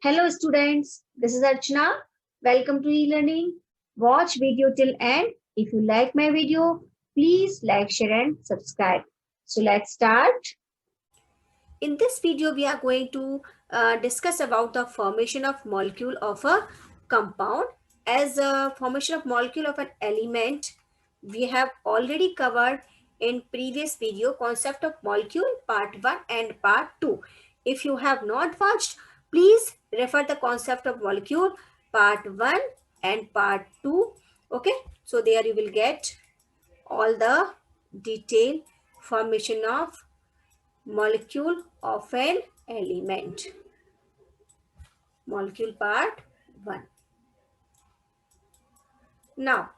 Hello students, this is Archana. Welcome to e-learning. Watch video till end. If you like my video, please like, share and subscribe. So let's start. In this video, we are going to discuss about the formation of molecule of a compound. As a formation of molecule of an element, we have already covered in previous video concept of molecule part 1 and part 2. If you have not watched, please refer the concept of molecule part 1 and part 2. Okay, so there you will get all the detailed formation of molecule of an element. Molecule part 1. Now,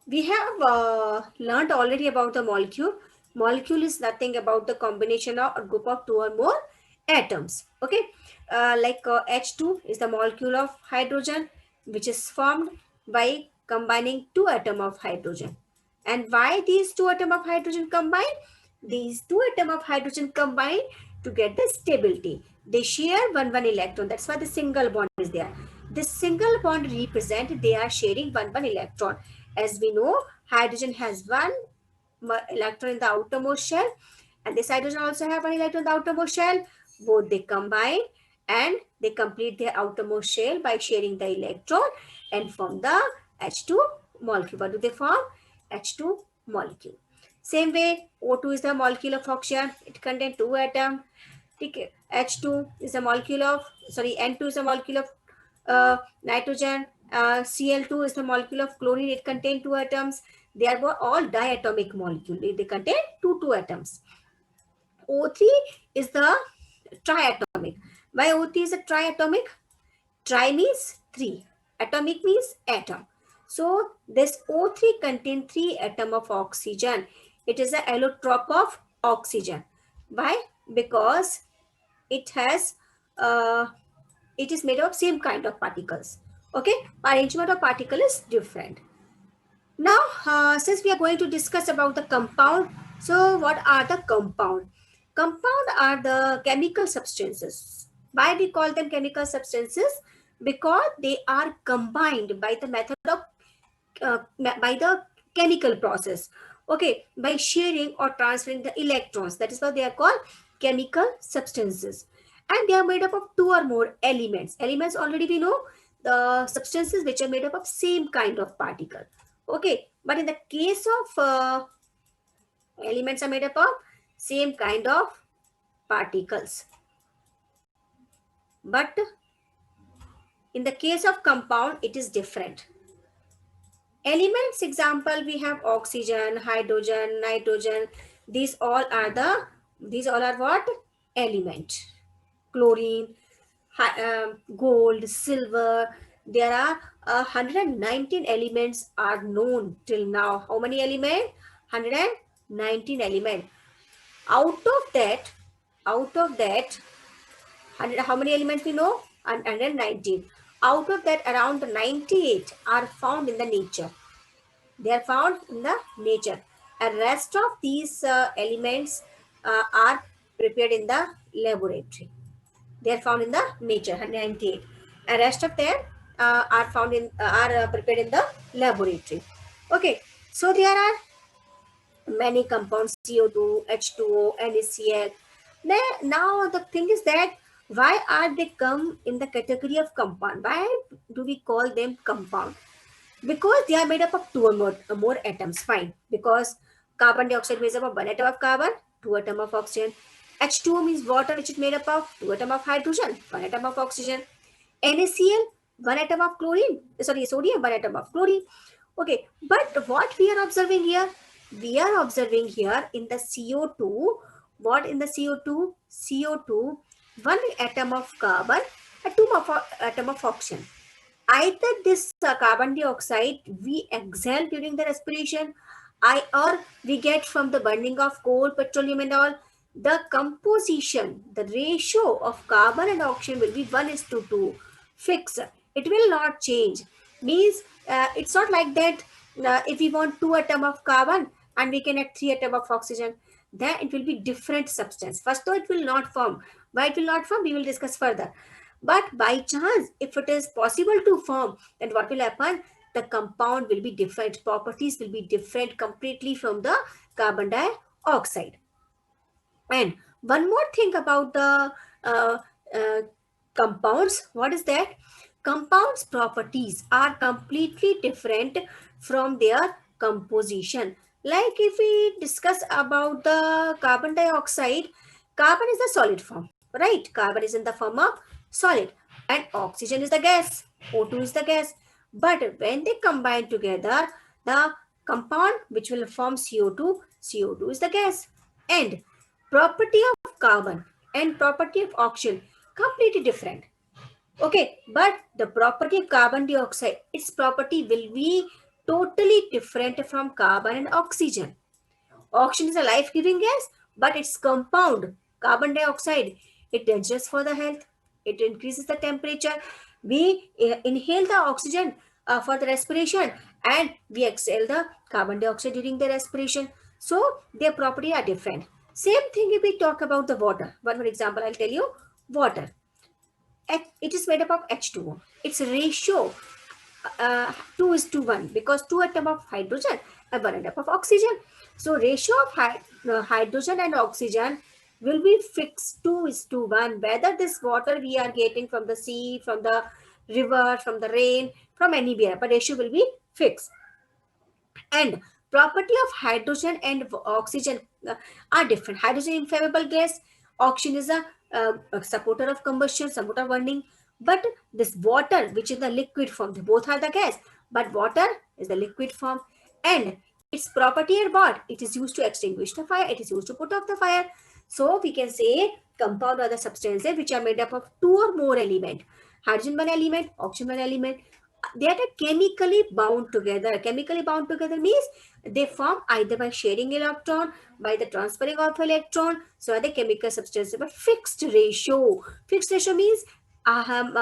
we have learned already about the molecule. Molecule is nothing about the combination of a group of two or more atoms. Okay, H2 is the molecule of hydrogen, which is formed by combining two atoms of hydrogen. And why these two atoms of hydrogen combine? These two atoms of hydrogen combine to get the stability. They share one electron. That's why the single bond is there. This single bond represent they are sharing one electron. As we know, hydrogen has one electron in the outermost shell, and this hydrogen also have one electron in the outermost shell. Both they combine and they complete their outermost shell by sharing the electron and form the H2 molecule. What do they form? H2 molecule. Same way, O2 is the molecule of oxygen. It contains two atoms. H2 is a molecule of, N2 is a molecule of nitrogen. Cl2 is the molecule of chlorine. It contains two atoms. They are all diatomic molecule. They contain two atoms. O3 is the triatomic. Why O3 is a triatomic? Tri means three. Atomic means atom. So this O3 contains three atoms of oxygen. It is an allotrope of oxygen. Why? Because it has it is made of same kind of particles. Okay, arrangement of particle is different. Now, since we are going to discuss about the compound, so what are the compound? Compound are the chemical substances. Why we call them chemical substances? Because they are combined by the method of by the chemical process. Okay, by sharing or transferring the electrons. That is why they are called chemical substances. And they are made up of two or more elements. Elements already we know, the substances which are made up of same kind of particle. Okay, but in the case of elements are made up of same kind of particles. But in the case of compound, it is different. Elements example, we have oxygen, hydrogen, nitrogen. These all are what? Element. Chlorine, gold, silver. There are 119 elements are known till now. How many elements? 119 elements. Out of that, how many elements we know? 119. Out of that, around 98 are found in the nature. They are found in the nature. And rest of these elements are prepared in the laboratory. They are found in the nature, 198. And rest of them are found in prepared in the laboratory. Okay, so there are many compounds: CO2, H2O, NaCl. Now the thing is that why are they come in the category of compound? Why do we call them compound? Because they are made up of two or more atoms. Fine. Because carbon dioxide makes up of one atom of carbon, two atom of oxygen. H2O means water, which is made up of two atom of hydrogen, one atom of oxygen. NaCl, one atom of chlorine. Sodium, one atom of chlorine. Okay, but what we are observing here? We are observing here in the CO2. What in the CO2? CO2, one atom of carbon, atom of oxygen. Either this carbon dioxide we exhale during the respiration, or we get from the burning of coal, petroleum and all. The composition, the ratio of carbon and oxygen will be 1:2, fixed. It will not change. Means it's not like that. If we want two atom of carbon and we can add three atom of oxygen, then it will be different substance. First though, it will not form. Why it will not form, we will discuss further. But by chance, if it is possible to form, then what will happen? The compound will be different, properties will be different completely from the carbon dioxide. And one more thing about the uh, uh, compounds, what is that? Compounds properties are completely different from their composition. Like if we discuss about the carbon dioxide, carbon is the solid form, right? Carbon is in the form of solid, and oxygen is the gas, O2 is the gas. But when they combine together, the compound which will form CO2, CO2 is the gas. And property of carbon and property of oxygen completely different. Okay, but the property of carbon dioxide, its property will be totally different from carbon and oxygen. Oxygen is a life-giving gas, but its compound, carbon dioxide, it dangerous for the health. It increases the temperature. We inhale the oxygen for the respiration, and we exhale the carbon dioxide during the respiration. So their property are different. Same thing if we talk about the water. One more example, I'll tell you. Water. It is made up of H2O. Its ratio 2 is to 1 because 2 atom of hydrogen and 1 atom of oxygen. So ratio of hydrogen and oxygen will be fixed 2 is to 1. Whether this water we are getting from the sea, from the river, from the rain, from anywhere, but ratio will be fixed. And property of hydrogen and oxygen are different. Hydrogen inflammable gas, oxygen is a supporter of combustion, supporter of burning. But this water, which is the liquid form, they both are the gas, but water is the liquid form. And its property are what? It is used to extinguish the fire, it is used to put off the fire. So we can say compound are the substances which are made up of two or more element. Hydrogen one element, oxygen one element, they are chemically bound together. Chemically bound together means they form either by sharing electron, by the transferring of electron. So are the chemical substances, but fixed ratio. Fixed ratio means atom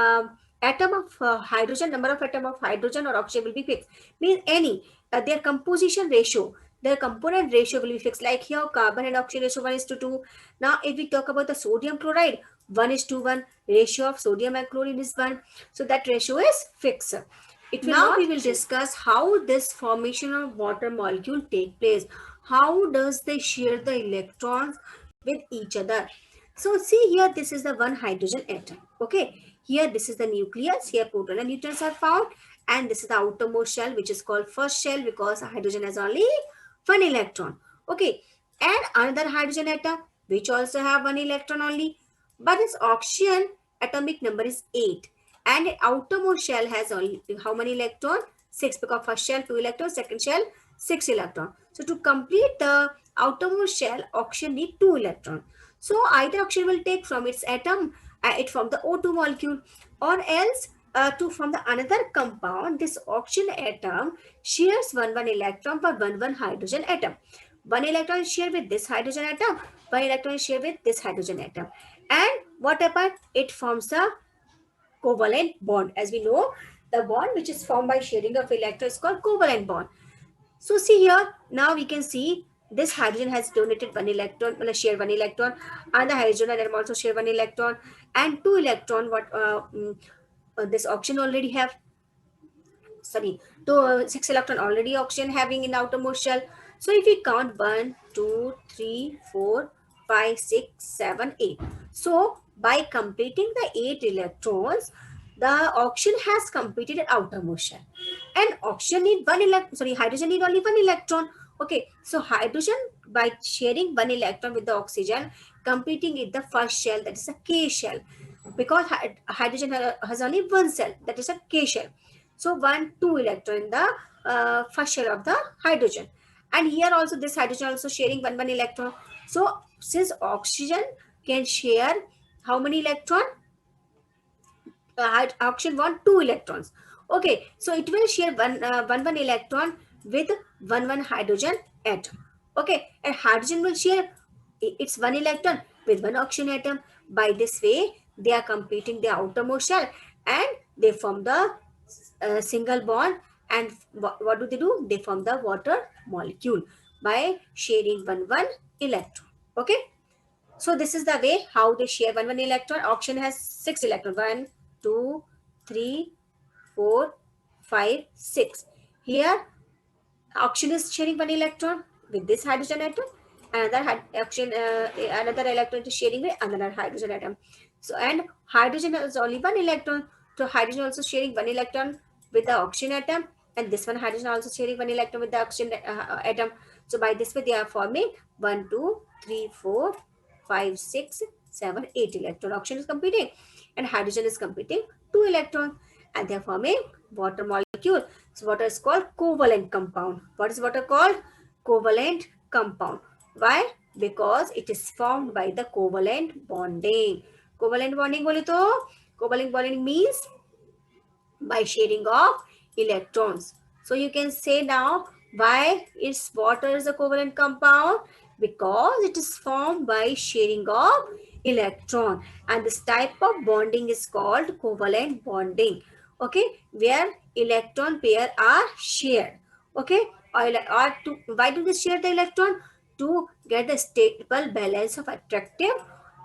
of hydrogen, number of atom of hydrogen or oxygen will be fixed. Means any their composition ratio, their component ratio will be fixed. Like here, carbon and oxygen ratio 1 is to 2. Now, if we talk about the sodium chloride, 1 is to 1. Ratio of sodium and chlorine is 1. So that ratio is fixed. Now we will discuss how this formation of water molecule take place. How does they share the electrons with each other? So see here, this is the one hydrogen atom. Okay, here this is the nucleus. Here proton and neutrons are found, and this is the outermost shell, which is called first shell because hydrogen has only one electron. Okay, and another hydrogen atom which also have one electron only, but this oxygen atomic number is 8, and the outermost shell has only how many electron? 6, because first shell 2 electrons, second shell 6 electron. So to complete the outermost shell, oxygen need 2 electron. So either oxygen will take from its atom, it from the O2 molecule, or else to from the another compound, this oxygen atom shares one electron for one hydrogen atom. One electron is shared with this hydrogen atom, one electron is shared with this hydrogen atom. And what happens? It forms a covalent bond. As we know, the bond which is formed by sharing of electrons is called covalent bond. So see here, now we can see this hydrogen has donated one electron, well, share one electron, and the hydrogen atom also share one electron, and two electron what this oxygen already have. Sorry, 6 electron already oxygen having in outermost shell. So if we count 1, 2, 3, 4, 5, 6, 7, 8. So by completing the 8 electrons, the oxygen has completed an outermost shell. And oxygen need one electron, sorry, hydrogen need only one electron. Okay, so hydrogen by sharing one electron with the oxygen, completing it the first shell, that is a K shell. Because hydrogen has only one cell, that is a K shell. So 1, 2 electron in the first shell of the hydrogen. And here also this hydrogen also sharing one electron. So since oxygen can share how many electron? Oxygen want 2 electrons. Okay, so it will share one electron with one hydrogen atom. Okay, and hydrogen will share its one electron with one oxygen atom. By this way, they are completing the outermost shell and they form the single bond. And what do they do? They form the water molecule by sharing one electron. Okay. So this is the way how they share one electron. Oxygen has 6 electrons. 1, 2, 3, 4, 5, 6. Here oxygen is sharing one electron with this hydrogen atom. Another electron is sharing with another hydrogen atom. So and hydrogen is only one electron. So hydrogen also sharing one electron with the oxygen atom, and this one hydrogen also sharing one electron with the oxygen atom. So by this way they are forming 1, 2, 3, 4, 5, 6, 7, 8 electron. Oxygen is competing and hydrogen is competing 2 electrons, and they are forming water molecule. So water is called covalent compound. What is water called? Covalent compound. Why? Because it is formed by the covalent bonding. Covalent bonding बोले तो covalent bonding means by sharing of electrons. So you can say now why is water is a covalent compound, because it is formed by sharing of electron, and this type of bonding is called covalent bonding. Okay, where electron pair are shared. Okay, or to why do they share the electron? To get the stable balance of attractive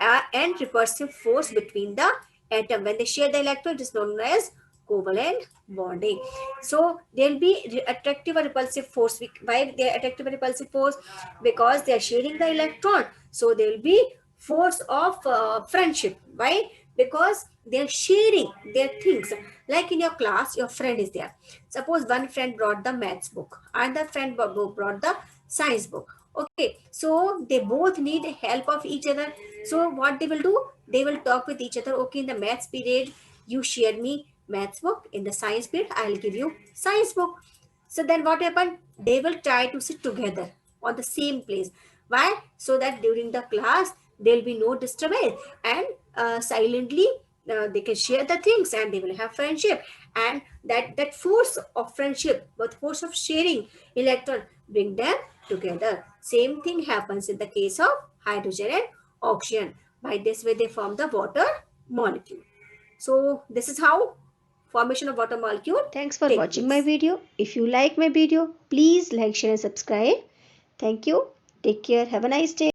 and repulsive force between the atom. When they share the electron, it is known as covalent bonding. So there'll be attractive or repulsive force. Why they are attractive or repulsive force? Because they are sharing the electron. So there will be force of friendship. Why? Because they are sharing their things. Like in your class, your friend is there. Suppose one friend brought the maths book and the friend brought the science book. Okay, so they both need help of each other. So what they will do? They will talk with each other. Okay, in the maths period, you share me maths book. In the science period, I'll give you science book. So then what happened? They will try to sit together on the same place. Why? So that during the class, there will be no disturbance, and silently they can share the things and they will have friendship. And that force of friendship, but force of sharing electron bring them together. Same thing happens in the case of hydrogen and oxygen. By this way, they form the water molecule. So this is how formation of water molecule Thanks for take watching my place. video. If you like my video, please like, share and subscribe. Thank you. Take care. Have a nice day.